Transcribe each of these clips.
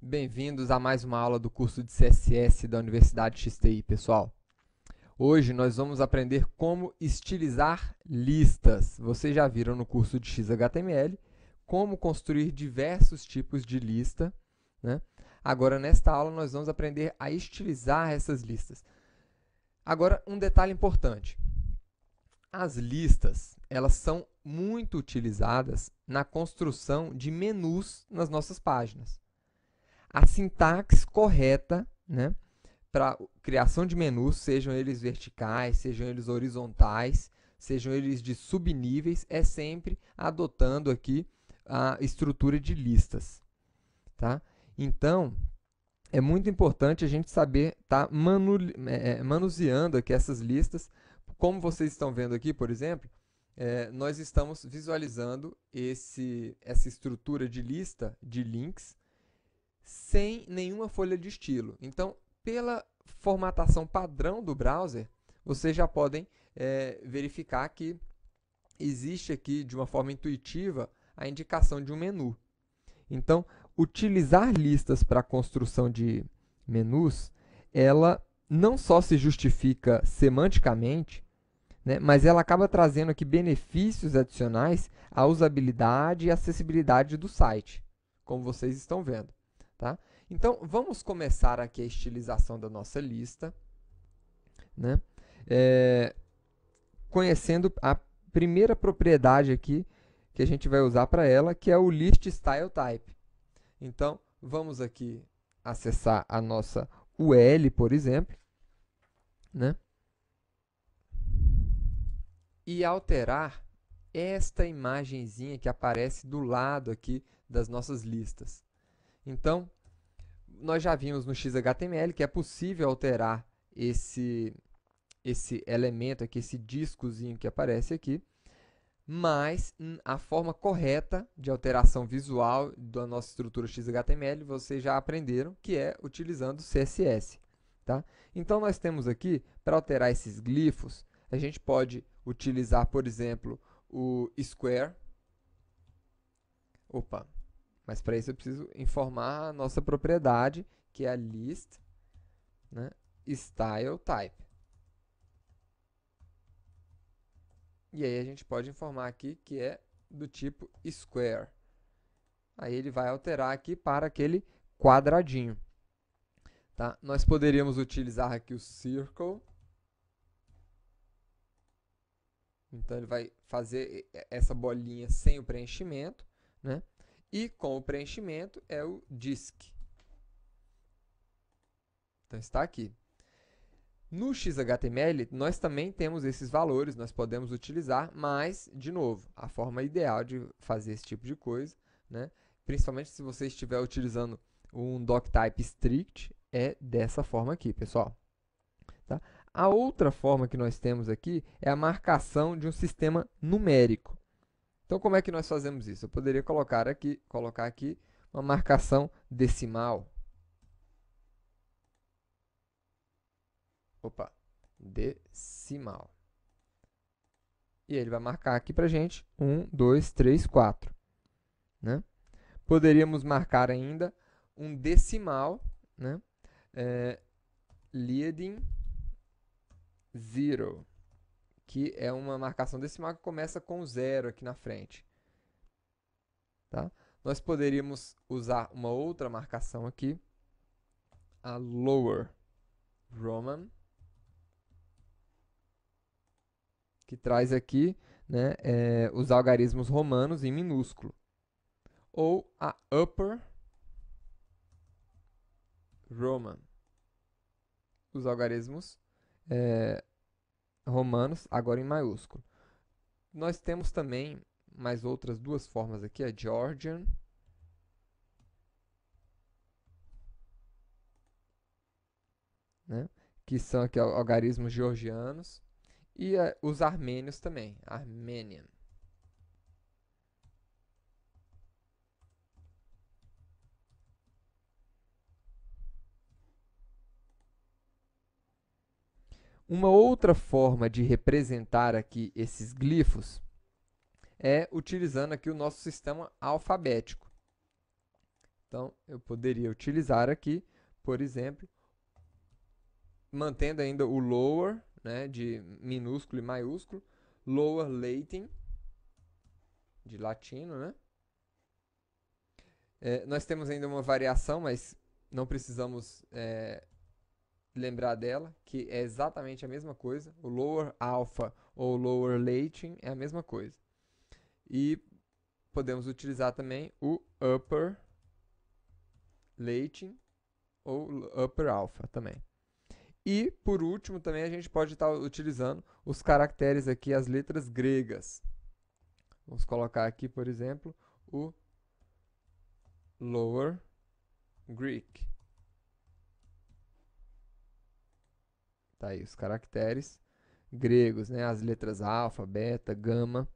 Bem-vindos a mais uma aula do curso de CSS da Universidade XTI, pessoal. Hoje nós vamos aprender como estilizar listas. Vocês já viram no curso de XHTML como construir diversos tipos de lista, né? Agora, nesta aula, nós vamos aprender a estilizar essas listas. Agora, um detalhe importante. As listas, elas são muito utilizadas na construção de menus nas nossas páginas. A sintaxe correta, né, para criação de menus, sejam eles verticais, sejam eles horizontais, sejam eles de subníveis, é sempre adotando aqui a estrutura de listas, tá? Então, é muito importante a gente saber estar manuseando aqui essas listas. Como vocês estão vendo aqui, por exemplo, nós estamos visualizando essa estrutura de lista de links sem nenhuma folha de estilo. Então, pela formatação padrão do browser, vocês já podem verificar que existe aqui, de uma forma intuitiva, a indicação de um menu. Então, utilizar listas para a construção de menus, ela não só se justifica semanticamente, né, mas ela acaba trazendo aqui benefícios adicionais à usabilidade e acessibilidade do site, como vocês estão vendo. Tá? Então, vamos começar aqui a estilização da nossa lista, né? Conhecendo a primeira propriedade aqui que a gente vai usar para ela, que é o List Style Type. Então, vamos aqui acessar a nossa UL, por exemplo, né? E alterar esta imagenzinha que aparece do lado aqui das nossas listas. Então, nós já vimos no XHTML que é possível alterar esse elemento aqui, esse discozinho que aparece aqui, mas a forma correta de alteração visual da nossa estrutura XHTML vocês já aprenderam, que é utilizando CSS. Tá? Então, nós temos aqui, para alterar esses glifos, a gente pode utilizar, por exemplo, o square. Opa! Mas para isso eu preciso informar a nossa propriedade, que é a list, né, style type. E aí a gente pode informar aqui que é do tipo square. Aí ele vai alterar aqui para aquele quadradinho. Tá? Nós poderíamos utilizar aqui o circle. Então ele vai fazer essa bolinha sem o preenchimento, né? E com o preenchimento é o disk. Então está aqui. No XHTML, nós também temos esses valores, nós podemos utilizar, mas, de novo, a forma ideal de fazer esse tipo de coisa, né, principalmente se você estiver utilizando um doctype strict, é dessa forma aqui, pessoal. Tá? A outra forma que nós temos aqui é a marcação de um sistema numérico. Então, como é que nós fazemos isso? Eu poderia colocar aqui uma marcação decimal. Opa, decimal. E ele vai marcar aqui para a gente 1, 2, 3, 4. Né? Poderíamos marcar ainda um decimal, né? Leading 0, que é uma marcação decimal que começa com 0 aqui na frente. Tá? Nós poderíamos usar uma outra marcação aqui, a lower Roman, que traz aqui, né, os algarismos romanos em minúsculo. Ou a upper Roman, os algarismos romanos agora em maiúsculo. Nós temos também mais outras duas formas aqui, a Georgian, né, que são aqui algarismos georgianos, e os armênios também, Armenian. Uma outra forma de representar aqui esses glifos é utilizando aqui o nosso sistema alfabético. Então, eu poderia utilizar aqui, por exemplo, mantendo ainda o lower, né, de minúsculo e maiúsculo, lower Latin, de latino, né? Nós temos ainda uma variação, mas não precisamos lembrar dela, que é exatamente a mesma coisa. O lower alpha ou lower Latin é a mesma coisa. E podemos utilizar também o upper Latin ou upper alpha também. E, por último, também a gente pode estar utilizando os caracteres aqui, as letras gregas. Vamos colocar aqui, por exemplo, o Lower Greek. Tá aí os caracteres gregos, né? As letras alfa, beta, gama.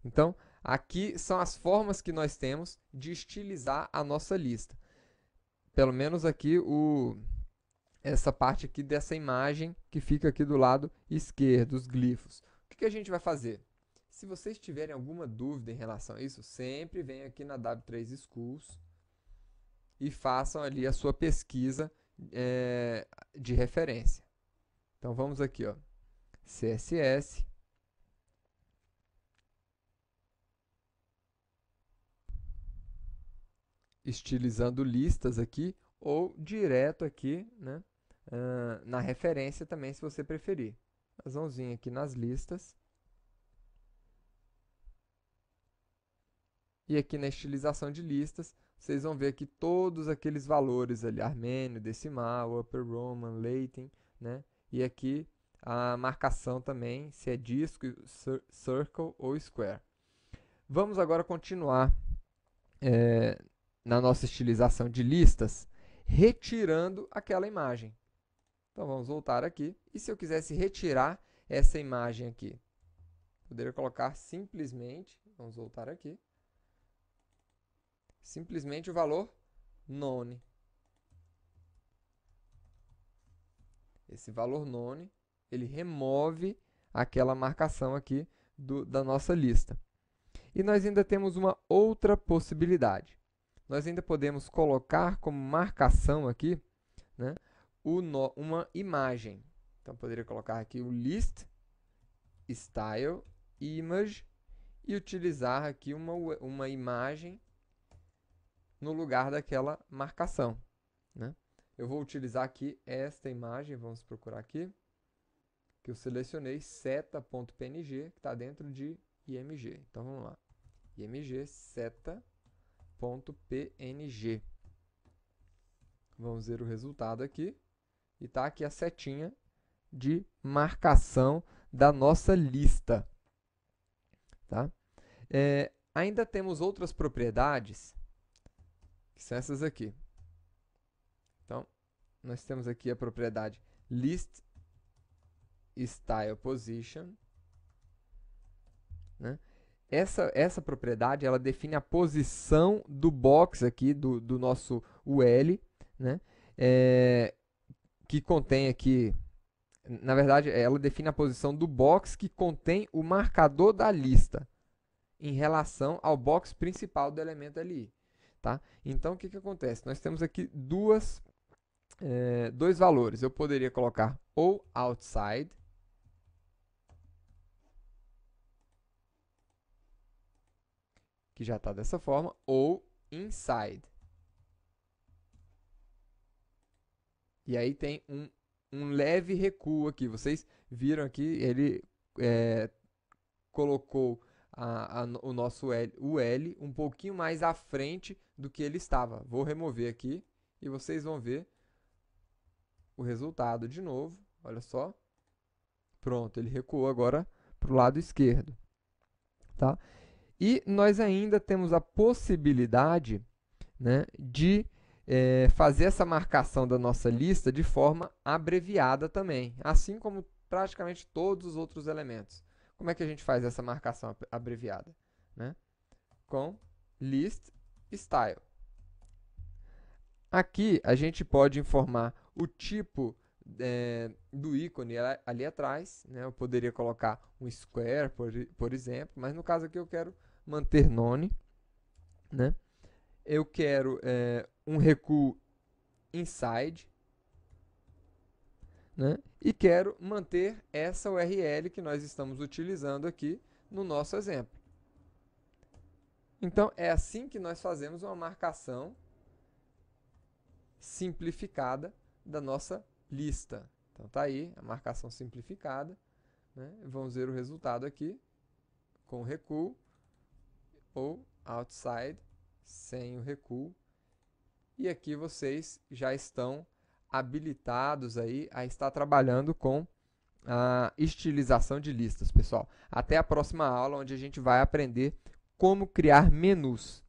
Então, aqui são as formas que nós temos de estilizar a nossa lista. Pelo menos aqui essa parte aqui dessa imagem que fica aqui do lado esquerdo, os glifos. O que a gente vai fazer? Se vocês tiverem alguma dúvida em relação a isso, sempre venham aqui na W3 Schools e façam ali a sua pesquisa de referência. Então vamos aqui, ó, CSS, estilizando listas aqui, ou direto aqui, né, na referência também, se você preferir. Nós vamos vir aqui nas listas. E aqui na estilização de listas, vocês vão ver aqui todos aqueles valores ali, armênio, decimal, upper Roman, Latin, né? E aqui a marcação também, se é disco, circle ou square. Vamos agora continuar na nossa estilização de listas, retirando aquela imagem. Então vamos voltar aqui, e se eu quisesse retirar essa imagem aqui, poderia colocar simplesmente, vamos voltar aqui, simplesmente o valor none. Esse valor none, ele remove aquela marcação aqui da nossa lista. E nós ainda temos uma outra possibilidade. Nós ainda podemos colocar como marcação aqui, né, uma imagem. Então, poderia colocar aqui o list style image e utilizar aqui uma imagem no lugar daquela marcação, né? Eu vou utilizar aqui esta imagem, vamos procurar aqui, que eu selecionei seta.png, que está dentro de img. Então vamos lá, img seta.png. Vamos ver o resultado aqui, e está aqui a setinha de marcação da nossa lista. Tá? Ainda temos outras propriedades, que são essas aqui. Então, nós temos aqui a propriedade list style position, né? Essa propriedade, ela define a posição do box aqui, do nosso UL, né? Que contém aqui, na verdade, ela define a posição do box que contém o marcador da lista em relação ao box principal do elemento LI. Tá? Então, o que acontece? Nós temos aqui dois valores. Eu poderia colocar ou outside, que já está dessa forma, ou inside. E aí tem um leve recuo aqui. Vocês viram aqui, ele colocou o nosso UL um pouquinho mais à frente do que ele estava. Vou remover aqui e vocês vão ver o resultado de novo. Olha só. Pronto, ele recuou agora para o lado esquerdo. Tá? E nós ainda temos a possibilidade, né, de fazer essa marcação da nossa lista de forma abreviada também, assim como praticamente todos os outros elementos. Como é que a gente faz essa marcação abreviada? Né? Com list style. Aqui a gente pode informar o tipo do ícone ali atrás, né? Eu poderia colocar um square, por exemplo, mas no caso aqui eu quero manter none, né? eu quero um recuo inside, né? E quero manter essa URL que nós estamos utilizando aqui no nosso exemplo. Então, é assim que nós fazemos uma marcação simplificada da nossa lista. Então, tá aí a marcação simplificada, né? Vamos ver o resultado aqui, com recuo, ou outside, sem o recuo. E aqui vocês já estão habilitados aí a estar trabalhando com a estilização de listas, pessoal. Até a próxima aula, onde a gente vai aprender como criar menus.